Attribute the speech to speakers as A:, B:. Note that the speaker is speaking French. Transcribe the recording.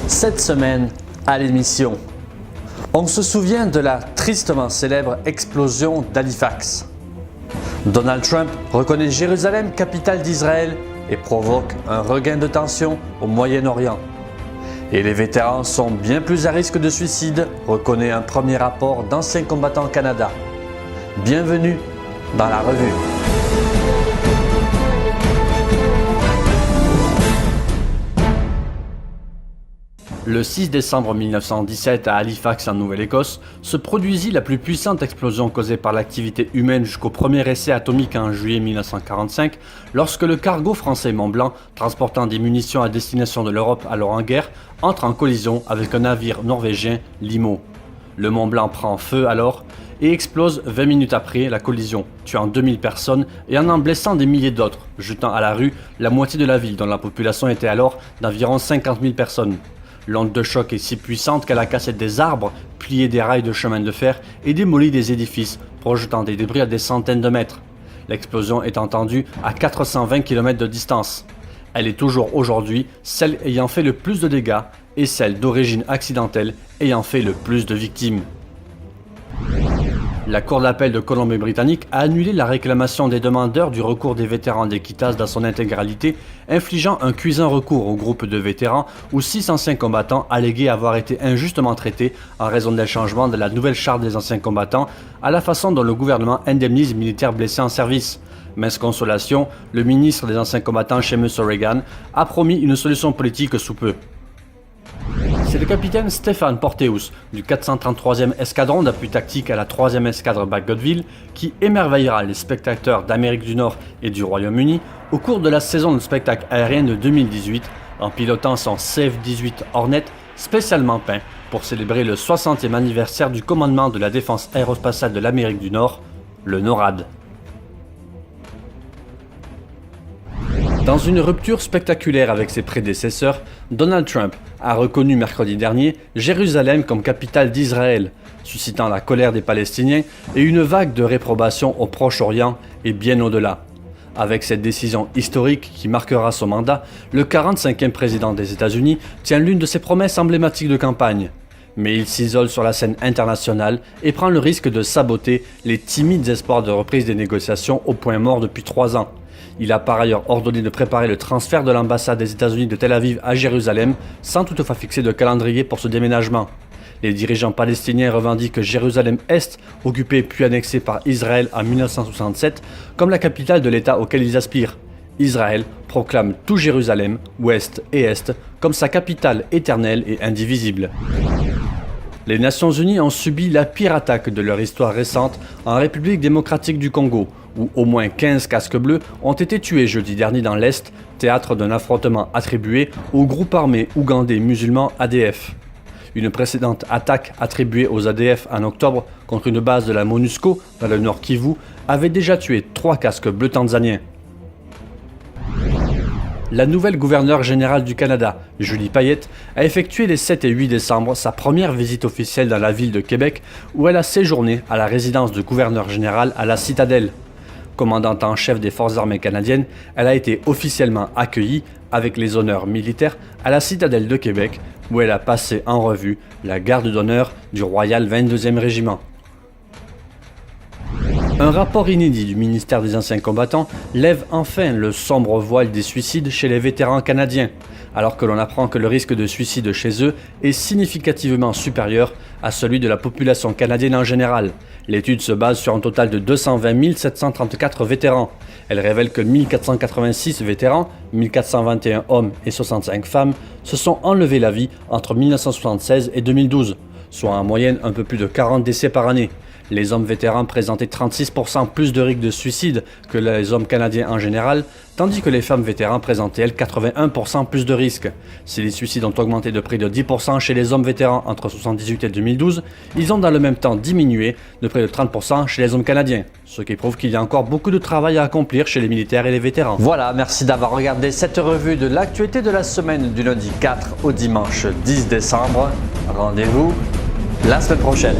A: Cette semaine, à l'émission, on se souvient de la tristement célèbre explosion d'Halifax. Donald Trump reconnaît Jérusalem capitale d'Israël et provoque un regain de tension au Moyen-Orient. Et les vétérans sont bien plus à risque de suicide, reconnaît un premier rapport d'Anciens combattants Canada. Bienvenue dans la revue.
B: Le 6 décembre 1917, à Halifax, en Nouvelle-Écosse, se produisit la plus puissante explosion causée par l'activité humaine jusqu'au premier essai atomique en juillet 1945, lorsque le cargo français Mont-Blanc, transportant des munitions à destination de l'Europe alors en guerre, entre en collision avec un navire norvégien, l'Imo. Le Mont-Blanc prend feu alors et explose 20 minutes après la collision, tuant 2000 personnes et en blessant des milliers d'autres, jetant à la rue la moitié de la ville dont la population était alors d'environ 50 000 personnes. L'onde de choc est si puissante qu'elle a cassé des arbres, plié des rails de chemin de fer et démoli des édifices, projetant des débris à des centaines de mètres. L'explosion est entendue à 420 km de distance. Elle est toujours aujourd'hui celle ayant fait le plus de dégâts et celle d'origine accidentelle ayant fait le plus de victimes. La Cour d'appel de Colombie-Britannique a annulé la réclamation des demandeurs du recours des vétérans d'Equitas dans son intégralité, infligeant un cuisant recours au groupe de vétérans où 6 anciens combattants alléguaient avoir été injustement traités en raison d'un changement de la nouvelle charte des anciens combattants à la façon dont le gouvernement indemnise les militaires blessés en service. Mince consolation, le ministre des anciens combattants Seamus O'Regan a promis une solution politique sous peu. C'est le capitaine Stéphane Porteous du 433e escadron d'appui tactique à la 3e escadre Bagotville qui émerveillera les spectateurs d'Amérique du Nord et du Royaume-Uni au cours de la saison de spectacle aérien de 2018 en pilotant son CF-18 Hornet spécialement peint pour célébrer le 60e anniversaire du commandement de la défense aérospatiale de l'Amérique du Nord, le NORAD. Dans une rupture spectaculaire avec ses prédécesseurs, Donald Trump a reconnu mercredi dernier Jérusalem comme capitale d'Israël, suscitant la colère des Palestiniens et une vague de réprobation au Proche-Orient et bien au-delà. Avec cette décision historique qui marquera son mandat, le 45e président des États-Unis tient l'une de ses promesses emblématiques de campagne. Mais il s'isole sur la scène internationale et prend le risque de saboter les timides espoirs de reprise des négociations au point mort depuis 3 ans. Il a par ailleurs ordonné de préparer le transfert de l'ambassade des États-Unis de Tel Aviv à Jérusalem, sans toutefois fixer de calendrier pour ce déménagement. Les dirigeants palestiniens revendiquent Jérusalem-Est, occupée puis annexée par Israël en 1967, comme la capitale de l'État auquel ils aspirent. Israël proclame tout Jérusalem, Ouest et Est, comme sa capitale éternelle et indivisible. Les Nations Unies ont subi la pire attaque de leur histoire récente en République démocratique du Congo, où au moins 15 casques bleus ont été tués jeudi dernier dans l'Est, théâtre d'un affrontement attribué au groupe armé ougandais musulman ADF. Une précédente attaque attribuée aux ADF en octobre contre une base de la MONUSCO dans le nord Kivu avait déjà tué 3 casques bleus tanzaniens. La nouvelle gouverneure générale du Canada, Julie Payette, a effectué les 7 et 8 décembre sa première visite officielle dans la ville de Québec où elle a séjourné à la résidence de gouverneur général à la Citadelle. Commandante en chef des forces armées canadiennes, elle a été officiellement accueillie avec les honneurs militaires à la Citadelle de Québec où elle a passé en revue la garde d'honneur du Royal 22e Régiment. Un rapport inédit du ministère des Anciens combattants lève enfin le sombre voile des suicides chez les vétérans canadiens, alors que l'on apprend que le risque de suicide chez eux est significativement supérieur à celui de la population canadienne en général. L'étude se base sur un total de 220 734 vétérans. Elle révèle que 1486 vétérans, 1421 hommes et 65 femmes, se sont enlevé la vie entre 1976 et 2012, soit en moyenne un peu plus de 40 décès par année. Les hommes vétérans présentaient 36% plus de risques de suicide que les hommes canadiens en général, tandis que les femmes vétérans présentaient elles 81% plus de risques. Si les suicides ont augmenté de près de 10% chez les hommes vétérans entre 1978 et 2012, ils ont dans le même temps diminué de près de 30% chez les hommes canadiens, ce qui prouve qu'il y a encore beaucoup de travail à accomplir chez les militaires et les vétérans.
A: Voilà, merci d'avoir regardé cette revue de l'actualité de la semaine du lundi 4 au dimanche 10 décembre. Rendez-vous la semaine prochaine.